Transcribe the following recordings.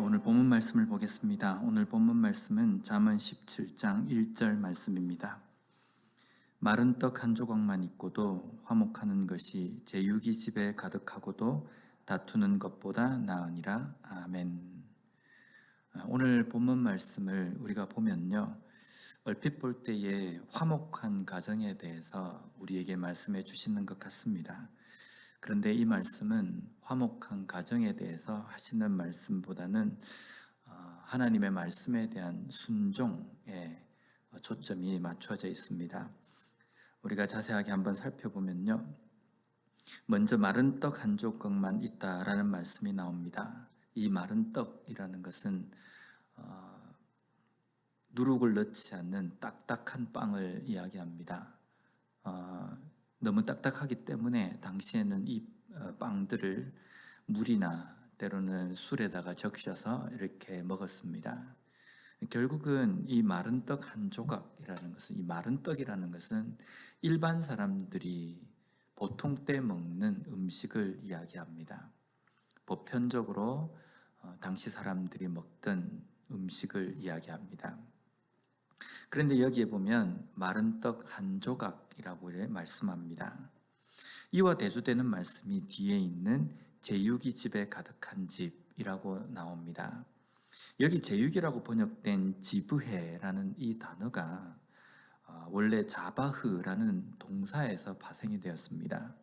오늘 본문 말씀을 보겠습니다. 오늘 본문 말씀은 잠언 17장 1절 말씀입니다. 마른 떡 한 조각만 있고도 화목하는 것이 제육이 집에 가득하고도 다투는 것보다 나으니라. 아멘. 오늘 본문 말씀을 우리가 보면요, 얼핏 볼 때에 화목한 가정에 대해서 우리에게 말씀해 주시는 것 같습니다. 그런데 이 말씀은 화목한 가정에 대해서 하시는 말씀보다는 하나님의 말씀에 대한 순종에 초점이 맞춰져 있습니다. 우리가 자세하게 한번 살펴보면요, 먼저 마른 떡 한 조각만 있다라는 말씀이 나옵니다. 이 마른 떡이라는 것은 누룩을 넣지 않는 딱딱한 빵을 이야기합니다. 너무 딱딱하기 때문에 당시에는 이 빵들을 물이나 때로는 술에다가 적셔서 이렇게 먹었습니다. 결국은 이 마른 떡 한 조각이라는 것은, 이 마른 떡이라는 것은 일반 사람들이 보통 때 먹는 음식을 이야기합니다. 보편적으로 당시 사람들이 먹던 음식을 이야기합니다. 그런데 여기에 보면 마른 떡 한 조각이라고 말씀합니다. 이와 대조되는 말씀이 뒤에 있는 제육이 집에 가득한 집이라고 나옵니다. 여기 제육이라고 번역된 지브해라는 이 단어가 원래 자바흐라는 동사에서 파생이 되었습니다.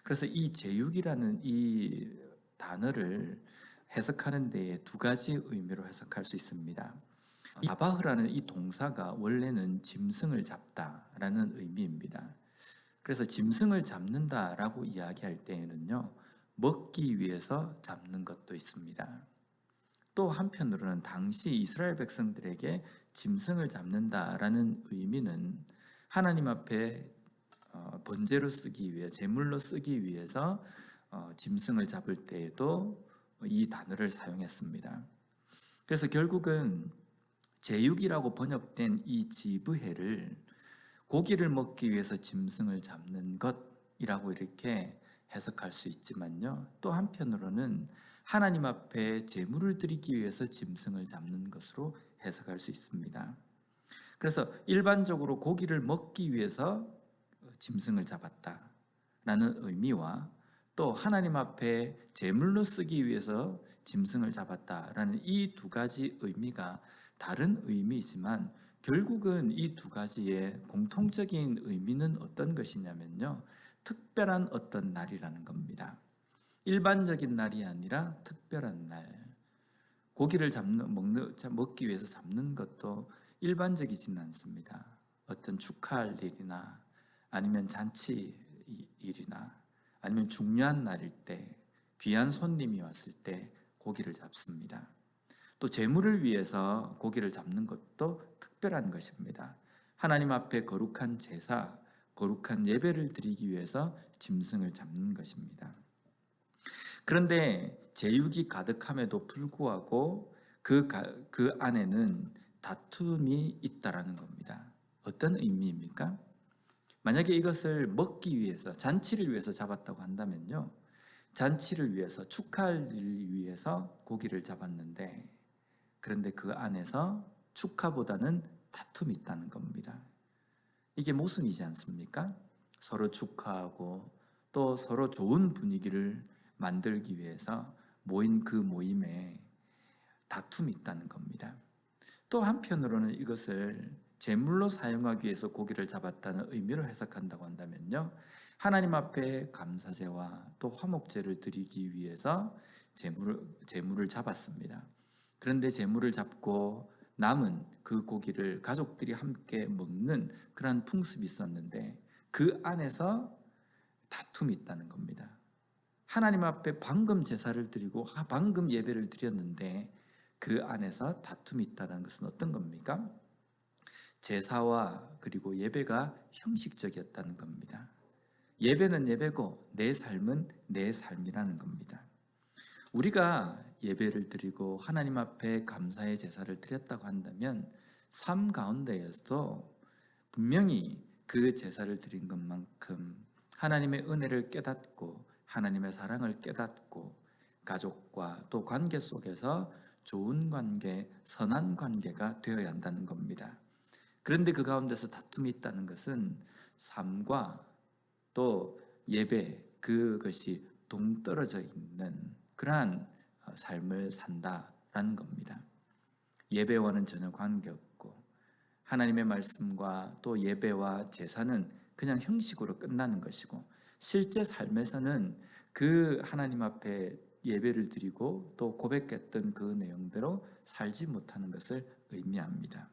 그래서 이 제육이라는 이 단어를 해석하는 데에 두 가지 의미로 해석할 수 있습니다. 자바흐라는 이 동사가 원래는 짐승을 잡다라는 의미입니다. 그래서 짐승을 잡는다라고 이야기할 때에는요, 먹기 위해서 잡는 것도 있습니다. 또 한편으로는 당시 이스라엘 백성들에게 짐승을 잡는다라는 의미는 하나님 앞에 번제로 쓰기 위해, 제물로 쓰기 위해서 짐승을 잡을 때에도 이 단어를 사용했습니다. 그래서 결국은 제육이라고 번역된 이 지브해를 고기를 먹기 위해서 짐승을 잡는 것이라고 이렇게 해석할 수 있지만요, 또 한편으로는 하나님 앞에 제물을 드리기 위해서 짐승을 잡는 것으로 해석할 수 있습니다. 그래서 일반적으로 고기를 먹기 위해서 짐승을 잡았다라는 의미와 또 하나님 앞에 제물로 쓰기 위해서 짐승을 잡았다라는 이 두 가지 의미가 다른 의미이지만 결국은 이 두 가지의 공통적인 의미는 어떤 것이냐면요, 특별한 어떤 날이라는 겁니다. 일반적인 날이 아니라 특별한 날. 고기를 먹기 위해서 잡는 것도 일반적이지는 않습니다. 어떤 축하할 일이나 아니면 잔치 일이나 아니면 중요한 날일 때, 귀한 손님이 왔을 때 고기를 잡습니다. 또 제물을 위해서 고기를 잡는 것도 특별한 것입니다. 하나님 앞에 거룩한 제사, 거룩한 예배를 드리기 위해서 짐승을 잡는 것입니다. 그런데 제육이 가득함에도 불구하고 그 안에는 다툼이 있다라는 겁니다. 어떤 의미입니까? 만약에 이것을 먹기 위해서, 잔치를 위해서 잡았다고 한다면요, 잔치를 위해서, 축하할 일을 위해서 고기를 잡았는데, 그런데 그 안에서 축하보다는 다툼이 있다는 겁니다. 이게 모순이지 않습니까? 서로 축하하고 또 서로 좋은 분위기를 만들기 위해서 모인 그 모임에 다툼이 있다는 겁니다. 또 한편으로는 이것을 제물로 사용하기 위해서 고기를 잡았다는 의미로 해석한다고 한다면요, 하나님 앞에 감사제와 또 화목제를 드리기 위해서 제물을 잡았습니다. 그런데 제물을 잡고 남은 그 고기를 가족들이 함께 먹는 그런 풍습이 있었는데 그 안에서 다툼이 있다는 겁니다. 하나님 앞에 방금 제사를 드리고 방금 예배를 드렸는데 그 안에서 다툼이 있다는 것은 어떤 겁니까? 제사와 그리고 예배가 형식적이었다는 겁니다. 예배는 예배고 내 삶은 내 삶이라는 겁니다. 우리가 예배를 드리고 하나님 앞에 감사의 제사를 드렸다고 한다면 삶 가운데에서도 분명히 그 제사를 드린 것만큼 하나님의 은혜를 깨닫고 하나님의 사랑을 깨닫고 가족과 또 관계 속에서 좋은 관계, 선한 관계가 되어야 한다는 겁니다. 그런데 그 가운데서 다툼이 있다는 것은 삶과 또 예배, 그것이 동떨어져 있는 그러한 삶을 산다라는 겁니다. 예배와는 전혀 관계없고 하나님의 말씀과 또 예배와 제사는 그냥 형식으로 끝나는 것이고, 실제 삶에서는 그 하나님 앞에 예배를 드리고 또 고백했던 그 내용대로 살지 못하는 것을 의미합니다.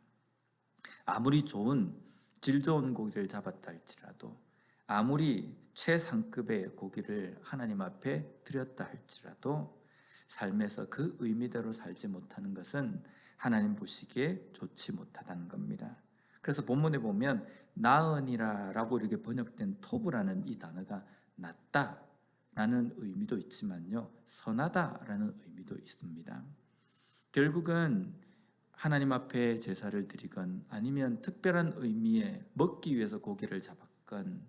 아무리 질 좋은 고기를 잡았다 할지라도, 아무리 최상급의 고기를 하나님 앞에 드렸다 할지라도 삶에서 그 의미대로 살지 못하는 것은 하나님 보시기에 좋지 못하다는 겁니다. 그래서 본문에 보면 나으니라라고 이렇게 번역된 토브라는 이 단어가 낫다라는 의미도 있지만요, 선하다라는 의미도 있습니다. 결국은 하나님 앞에 제사를 드리건 아니면 특별한 의미에 먹기 위해서 고기를 잡았건,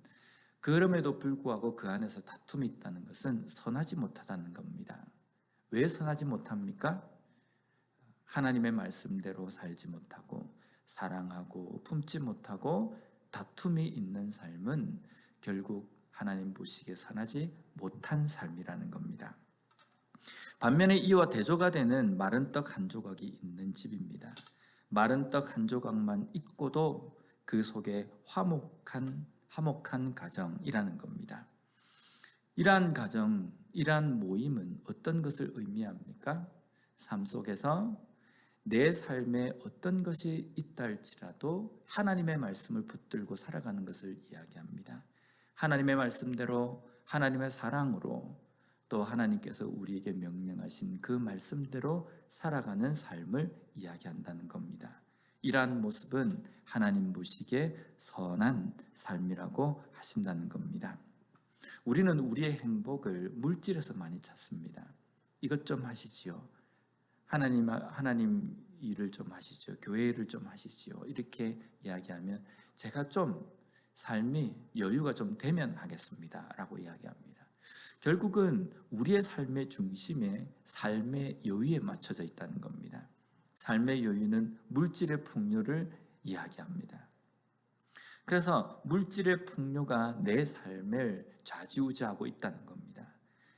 그럼에도 불구하고 그 안에서 다툼이 있다는 것은 선하지 못하다는 겁니다. 왜 선하지 못합니까? 하나님의 말씀대로 살지 못하고 사랑하고 품지 못하고 다툼이 있는 삶은 결국 하나님 보시기에 선하지 못한 삶이라는 겁니다. 반면에 이와 대조가 되는 마른 떡 한 조각이 있는 집입니다. 마른 떡 한 조각만 있고도 그 속에 화목한 가정이라는 겁니다. 이러한 가정, 이러한 모임은 어떤 것을 의미합니까? 삶 속에서 내 삶에 어떤 것이 있다 할지라도 하나님의 말씀을 붙들고 살아가는 것을 이야기합니다. 하나님의 말씀대로, 하나님의 사랑으로, 또 하나님께서 우리에게 명령하신 그 말씀대로 살아가는 삶을 이야기한다는 겁니다. 이러한 모습은 하나님 보시기에 선한 삶이라고 하신다는 겁니다. 우리는 우리의 행복을 물질에서 많이 찾습니다. 이것 좀 하시지요. 하나님 일을 좀 하시죠. 교회 일을 좀 하시지요. 이렇게 이야기하면 제가 좀 삶이 여유가 좀 되면 하겠습니다 라고 이야기합니다. 결국은 우리의 삶의 중심에 삶의 여유에 맞춰져 있다는 겁니다. 삶의 여유는 물질의 풍요를 이야기합니다. 그래서 물질의 풍요가 내 삶을 좌지우지하고 있다는 겁니다.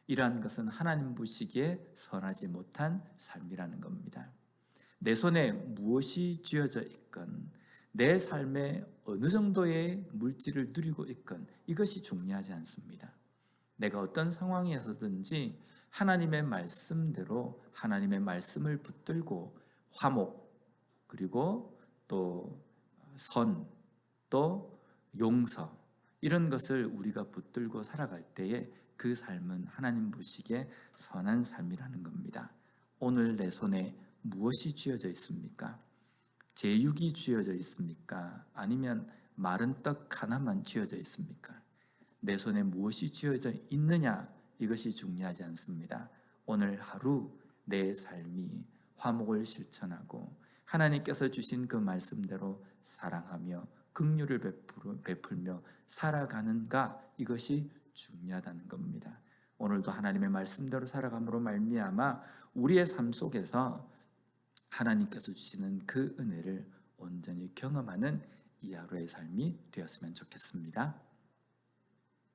이러한 것은 하나님 보시기에 선하지 못한 삶이라는 겁니다. 내 손에 무엇이 쥐어져 있건, 내 삶에 어느 정도의 물질을 누리고 있건 이것이 중요하지 않습니다. 내가 어떤 상황에서든지 하나님의 말씀대로 하나님의 말씀을 붙들고 화목, 그리고 또 선, 또 용서, 이런 것을 우리가 붙들고 살아갈 때에 그 삶은 하나님 보시기에 선한 삶이라는 겁니다. 오늘 내 손에 무엇이 쥐어져 있습니까? 제육이 쥐어져 있습니까? 아니면 마른 떡 하나만 쥐어져 있습니까? 내 손에 무엇이 쥐어져 있느냐, 이것이 중요하지 않습니다. 오늘 하루 내 삶이 화목을 실천하고 하나님께서 주신 그 말씀대로 사랑하며 긍휼을 베풀며 살아가는가, 이것이 중요하다는 겁니다. 오늘도 하나님의 말씀대로 살아감으로 말미암아 우리의 삶 속에서 하나님께서 주시는 그 은혜를 온전히 경험하는 이 하루의 삶이 되었으면 좋겠습니다.